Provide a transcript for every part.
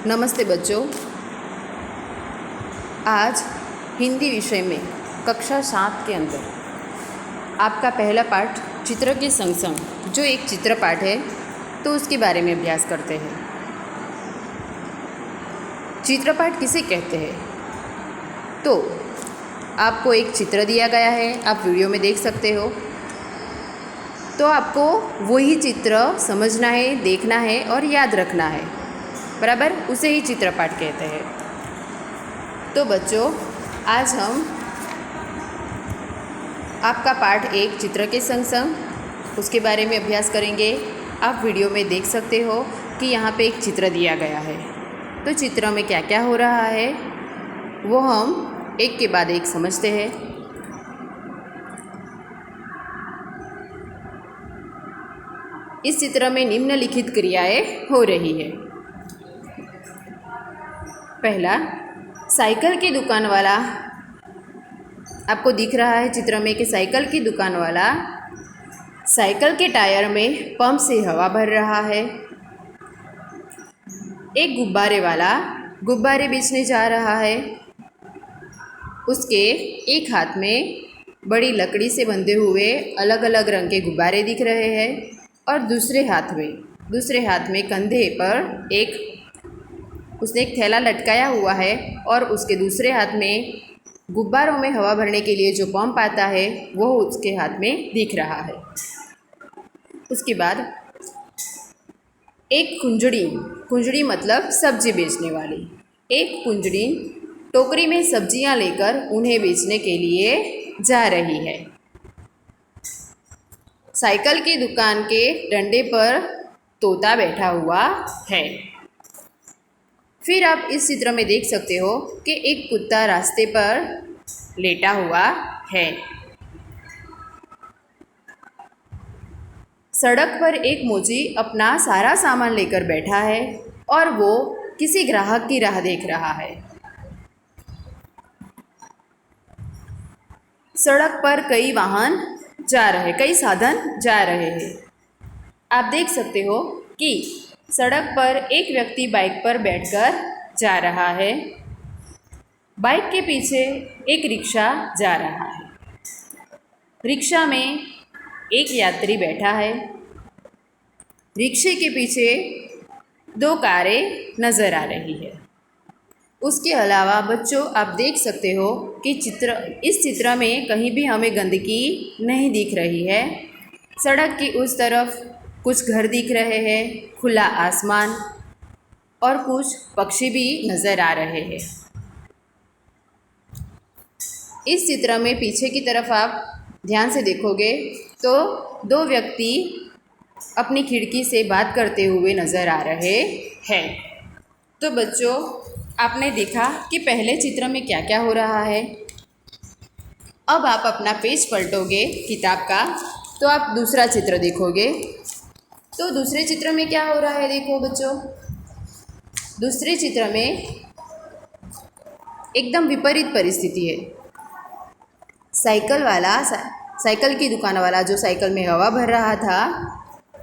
नमस्ते बच्चों। आज हिंदी विषय में कक्षा 7 के अंदर आपका पहला पाठ चित्र के संग संग जो एक चित्र पाठ है तो उसके बारे में अभ्यास करते हैं। चित्रपाठ किसे कहते हैं? तो आपको एक चित्र दिया गया है, आप वीडियो में देख सकते हो। तो आपको वही चित्र समझना है, देखना है और याद रखना है, बराबर। उसे ही चित्रपाठ कहते हैं। तो बच्चों, आज हम आपका पाठ एक चित्र के संग संग उसके बारे में अभ्यास करेंगे। आप वीडियो में देख सकते हो कि यहाँ पे एक चित्र दिया गया है। तो चित्र में क्या क्या हो रहा है वो हम एक के बाद एक समझते हैं। इस चित्र में निम्नलिखित क्रियाएं हो रही है। पहला, साइकिल की दुकान वाला, आपको दिख रहा है चित्र में कि साइकिल की दुकान वाला साइकिल के टायर में पंप से हवा भर रहा है। एक गुब्बारे वाला गुब्बारे बेचने जा रहा है। उसके एक हाथ में बड़ी लकड़ी से बंधे हुए अलग अलग रंग के गुब्बारे दिख रहे हैं और दूसरे हाथ में कंधे पर उसने एक थैला लटकाया हुआ है और उसके दूसरे हाथ में गुब्बारों में हवा भरने के लिए जो पंप आता है वो उसके हाथ में दिख रहा है। उसके बाद एक कुंजड़ी मतलब सब्जी बेचने वाली, एक कुंजड़ी टोकरी में सब्जियां लेकर उन्हें बेचने के लिए जा रही है। साइकिल की दुकान के डंडे पर तोता बैठा हुआ है। फिर आप इस चित्र में देख सकते हो कि एक कुत्ता रास्ते पर लेटा हुआ है। सड़क पर एक मोची अपना सारा सामान लेकर बैठा है और वो किसी ग्राहक की राह देख रहा है। सड़क पर कई साधन जा रहे हैं। आप देख सकते हो कि सड़क पर एक व्यक्ति बाइक पर बैठकर जा रहा है। बाइक के पीछे एक रिक्शा जा रहा है। रिक्शा में एक यात्री बैठा है। रिक्शे के पीछे 2 कारें नज़र आ रही है। उसके अलावा बच्चों, आप देख सकते हो कि इस चित्र में कहीं भी हमें गंदगी नहीं दिख रही है। सड़क की उस तरफ कुछ घर दिख रहे हैं, खुला आसमान और कुछ पक्षी भी नज़र आ रहे हैं। इस चित्र में पीछे की तरफ आप ध्यान से देखोगे तो 2 व्यक्ति अपनी खिड़की से बात करते हुए नज़र आ रहे हैं। तो बच्चों, आपने देखा कि पहले चित्र में क्या क्या हो रहा है। अब आप अपना पेज पलटोगे किताब का तो आप दूसरा चित्र देखोगे। तो दूसरे चित्र में क्या हो रहा है देखो बच्चों। दूसरे चित्र में एकदम विपरीत परिस्थिति है। साइकिल की दुकान वाला जो साइकिल में हवा भर रहा था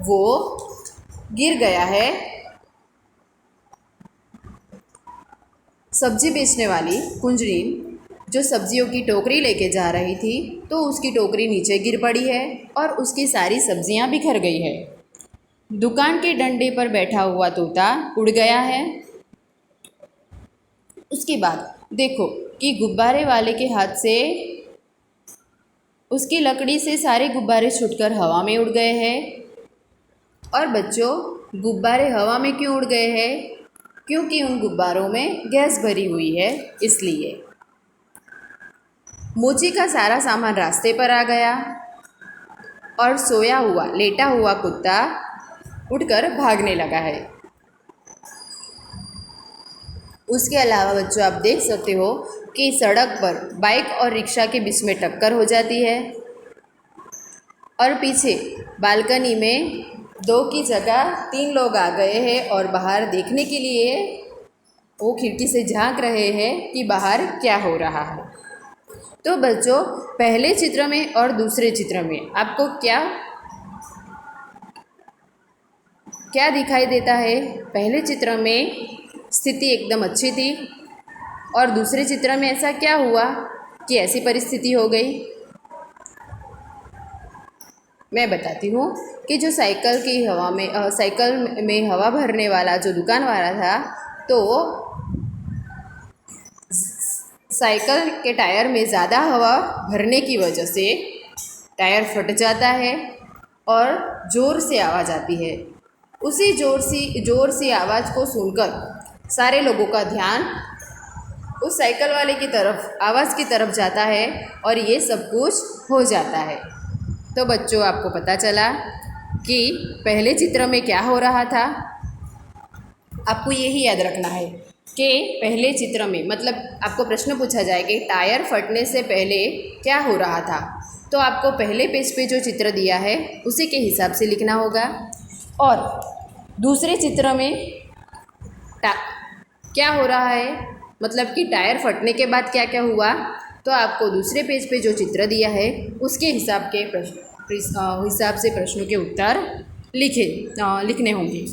वो गिर गया है। सब्जी बेचने वाली कुंजड़ी जो सब्जियों की टोकरी लेके जा रही थी तो उसकी टोकरी नीचे गिर पड़ी है और उसकी सारी सब्जियां बिखर गई है। दुकान के डंडे पर बैठा हुआ तोता उड़ गया है। उसके बाद देखो कि गुब्बारे वाले के हाथ से उसकी लकड़ी से सारे गुब्बारे छूटकर हवा में उड़ गए हैं। और बच्चों, गुब्बारे हवा में क्यों उड़ गए हैं? क्योंकि उन गुब्बारों में गैस भरी हुई है, इसलिए। मोची का सारा सामान रास्ते पर आ गया और लेटा हुआ कुत्ता उठकर भागने लगा है। उसके अलावा बच्चों, आप देख सकते हो कि सड़क पर बाइक और रिक्शा के बीच में टक्कर हो जाती है और पीछे बालकनी में 2 की जगह 3 लोग आ गए हैं और बाहर देखने के लिए वो खिड़की से झांक रहे हैं कि बाहर क्या हो रहा है। तो बच्चों, पहले चित्र में और दूसरे चित्र में आपको क्या दिखाई देता है? पहले चित्र में स्थिति एकदम अच्छी थी और दूसरे चित्र में ऐसा क्या हुआ कि ऐसी परिस्थिति हो गई। मैं बताती हूँ कि जो साइकिल में हवा भरने वाला जो दुकान वाला था, तो साइकिल के टायर में ज़्यादा हवा भरने की वजह से टायर फट जाता है और ज़ोर से आवाज़ आती है। उसी ज़ोर से आवाज़ को सुनकर सारे लोगों का ध्यान उस साइकिल वाले की तरफ, आवाज़ की तरफ जाता है और ये सब कुछ हो जाता है। तो बच्चों, आपको पता चला कि पहले चित्र में क्या हो रहा था। आपको यही याद रखना है कि पहले चित्र में, मतलब आपको प्रश्न पूछा जाए कि टायर फटने से पहले क्या हो रहा था, तो आपको पहले पेज पे जो चित्र दिया है उसी के हिसाब से लिखना होगा। और दूसरे चित्र में क्या हो रहा है, मतलब कि टायर फटने के बाद क्या क्या हुआ, तो आपको दूसरे पेज पे जो चित्र दिया है उसके हिसाब से प्रश्नों के उत्तर लिखने होंगे।